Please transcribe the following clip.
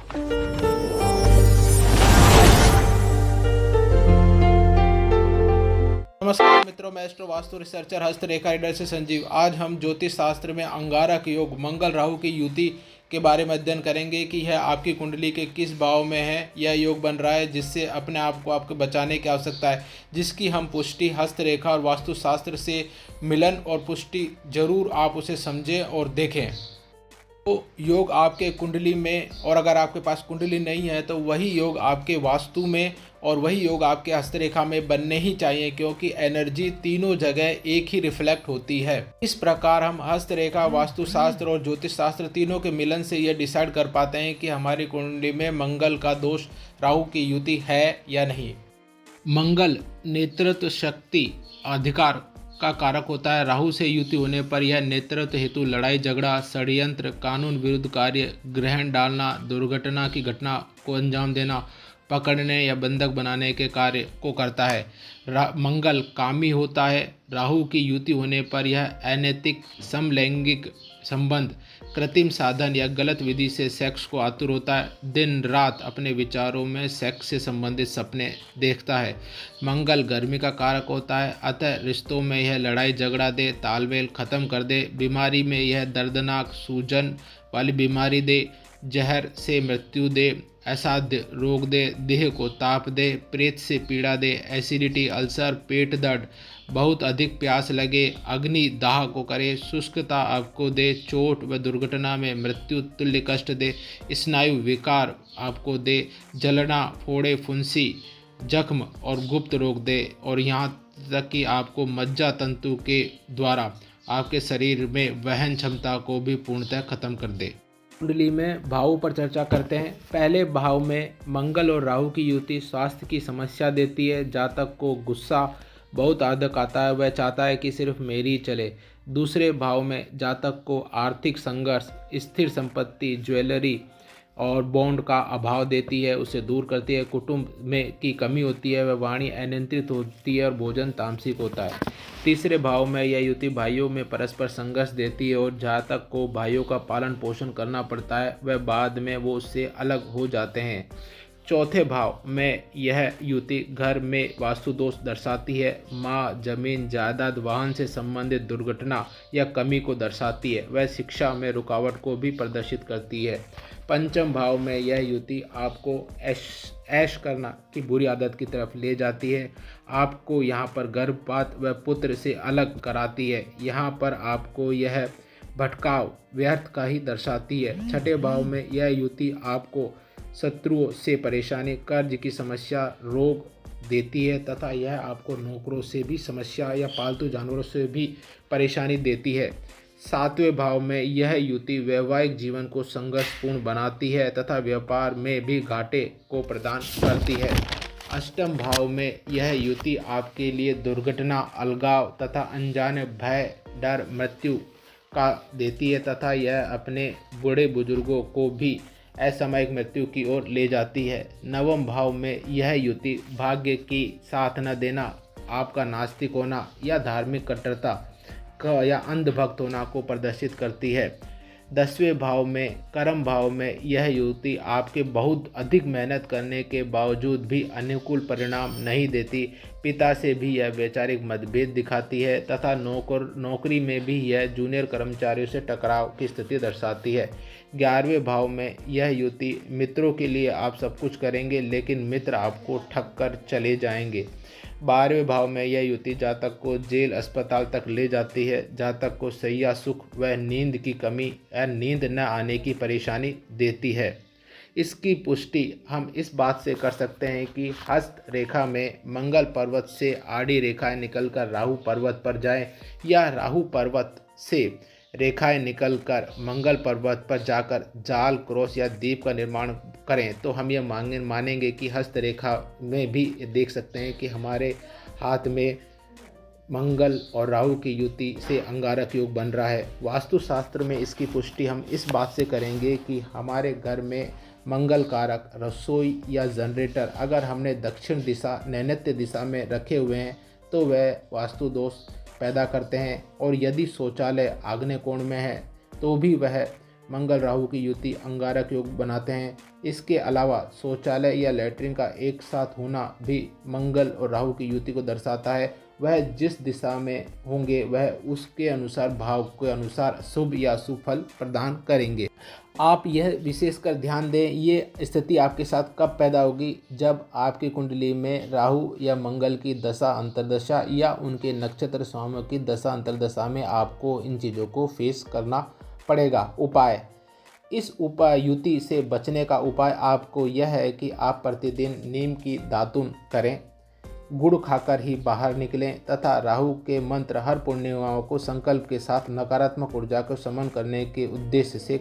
नमस्कार मित्रों, मैं एस्ट्रो वास्तु रिसर्चर हस्तरेखा रीडर से संजीव। आज हम ज्योतिष शास्त्र में अंगारक योग मंगल राहु की युति के बारे में अध्ययन करेंगे कि यह आपकी कुंडली के किस भाव में है, यह योग बन रहा है जिससे अपने आप को आपको बचाने की आवश्यकता है, जिसकी हम पुष्टि हस्तरेखा और वास्तुशास्त्र से मिलन और पुष्टि जरूर आप उसे समझें और देखें। तो योग आपके कुंडली में, और अगर आपके पास कुंडली नहीं है तो वही योग आपके वास्तु में और वही योग आपके हस्तरेखा में बनने ही चाहिए, क्योंकि एनर्जी तीनों जगह एक ही रिफ्लेक्ट होती है। इस प्रकार हम हस्तरेखा, वास्तुशास्त्र और ज्योतिष शास्त्र तीनों के मिलन से यह डिसाइड कर पाते हैं कि हमारी कुंडली में मंगल का दोष, राहु की युति है या नहीं। मंगल नेतृत्व, शक्ति, अधिकार का कारक होता है। राहु से युति होने पर यह नेतृत्व हेतु लड़ाई झगड़ा, षड्यंत्र, कानून विरुद्ध कार्य, ग्रहण डालना, दुर्घटना की घटना को अंजाम देना, पकड़ने या बंधक बनाने के कार्य को करता है। मंगल कामी होता है। राहु की युति होने पर यह अनैतिक, समलैंगिक संबंध, कृत्रिम साधन या गलत विधि से सेक्स को आतुर होता है। दिन रात अपने विचारों में सेक्स से संबंधित सपने देखता है। मंगल गर्मी का कारक होता है, अतः रिश्तों में यह लड़ाई झगड़ा दे, तालमेल खत्म कर दे। बीमारी में यह दर्दनाक सूजन वाली बीमारी दे, जहर से मृत्यु दे, असाध्य रोग दे, देह को ताप दे, प्रेत से पीड़ा दे, एसिडिटी, अल्सर, पेट दर्द, बहुत अधिक प्यास लगे, अग्नि दाह को करे, शुष्कता आपको दे, चोट व दुर्घटना में मृत्यु तुल्य कष्ट दे, स्नायु विकार आपको दे, जलना, फोड़े, फुंसी, जख्म और गुप्त रोग दे, और यहाँ तक कि आपको मज्जा तंतु के द्वारा आपके शरीर में वहन क्षमता को भी पूर्णतः खत्म कर दे। कुंडली में भावों पर चर्चा करते हैं। पहले भाव में मंगल और राहु की युति स्वास्थ्य की समस्या देती है। जातक को गुस्सा बहुत अधिक आता है, वह चाहता है कि सिर्फ मेरी चले। दूसरे भाव में जातक को आर्थिक संघर्ष, स्थिर संपत्ति, ज्वेलरी और बॉन्ड का अभाव देती है, उसे दूर करती है। कुटुंब में की कमी होती है, वह वाणी अनियंत्रित होती है और भोजन तामसिक होता है। तीसरे भाव में यह युति भाइयों में परस्पर संघर्ष देती है और जातक को भाइयों का पालन पोषण करना पड़ता है, वह बाद में वो उससे अलग हो जाते हैं। चौथे भाव में यह युति घर में वास्तु दोष दर्शाती है। माँ, जमीन, जायदाद, वाहन से संबंधित दुर्घटना या कमी को दर्शाती है। वह शिक्षा में रुकावट को भी प्रदर्शित करती है। पंचम भाव में यह युति आपको ऐश करना की बुरी आदत की तरफ ले जाती है। आपको यहाँ पर गर्भपात व पुत्र से अलग कराती है। यहाँ पर आपको यह भटकाव व्यर्थ का ही दर्शाती है। छठे भाव में यह युति आपको शत्रुओं से परेशानी, कर्ज की समस्या, रोग देती है तथा यह आपको नौकरों से भी समस्या या पालतू जानवरों से भी परेशानी देती है। सातवें भाव में यह युति वैवाहिक जीवन को संघर्षपूर्ण बनाती है तथा व्यापार में भी घाटे को प्रदान करती है। अष्टम भाव में यह युति आपके लिए दुर्घटना, अलगाव तथा अनजाने भय, डर, मृत्यु का देती है तथा यह अपने बूढ़े बुजुर्गों को भी असामयिक मृत्यु की ओर ले जाती है। नवम भाव में यह युति भाग्य की साथ न देना, आपका नास्तिक होना या धार्मिक कट्टरता का या अंधभक्त होना को प्रदर्शित करती है। 10वें भाव में कर्म भाव में यह युति आपके बहुत अधिक मेहनत करने के बावजूद भी अनुकूल परिणाम नहीं देती। पिता से भी यह वैचारिक मतभेद दिखाती है तथा नौकरी में भी यह जूनियर कर्मचारियों से टकराव की स्थिति दर्शाती है। 11वें भाव में यह युति मित्रों के लिए आप सब कुछ करेंगे लेकिन मित्र आपको ठग कर चले जाएंगे। 12वें भाव में यह युति जातक को जेल, अस्पताल तक ले जाती है। जातक को शैया सुख व नींद की कमी या नींद न आने की परेशानी देती है। इसकी पुष्टि हम इस बात से कर सकते हैं कि हस्त रेखा में मंगल पर्वत से आड़ी रेखाएं निकलकर राहु पर्वत पर जाएं या राहु पर्वत से रेखाएं निकलकर मंगल पर्वत पर जाकर जाल, क्रॉस या दीप का निर्माण करें तो हम ये मानेंगे कि हस्त रेखा में भी देख सकते हैं कि हमारे हाथ में मंगल और राहु की युति से अंगारक योग बन रहा है। वास्तुशास्त्र में इसकी पुष्टि हम इस बात से करेंगे कि हमारे घर में मंगल कारक रसोई या जनरेटर अगर हमने दक्षिण दिशा, नैऋत्य दिशा में रखे हुए हैं तो वह वास्तु दोष पैदा करते हैं, और यदि शौचालय आग्नेय कोण में है तो भी वह मंगल राहु की युति अंगारक योग बनाते हैं। इसके अलावा शौचालय या लैट्रिन का एक साथ होना भी मंगल और राहु की युति को दर्शाता है। वह जिस दिशा में होंगे वह उसके अनुसार भाव के अनुसार शुभ या अशुभ फल प्रदान करेंगे। आप यह विशेषकर ध्यान दें, ये स्थिति आपके साथ कब पैदा होगी, जब आपकी कुंडली में राहु या मंगल की दशा अंतर्दशा या उनके नक्षत्र स्वामियों की दशा अंतर्दशा में आपको इन चीज़ों को फेस करना पड़ेगा। उपाय, इस उपाय युति से बचने का उपाय आपको यह है कि आप प्रतिदिन नीम की दातुन करें, गुड़ खाकर ही बाहर निकलें तथा राहु के मंत्र हर पूर्णिमाओं को संकल्प के साथ नकारात्मक ऊर्जा को शमन करने के उद्देश्य से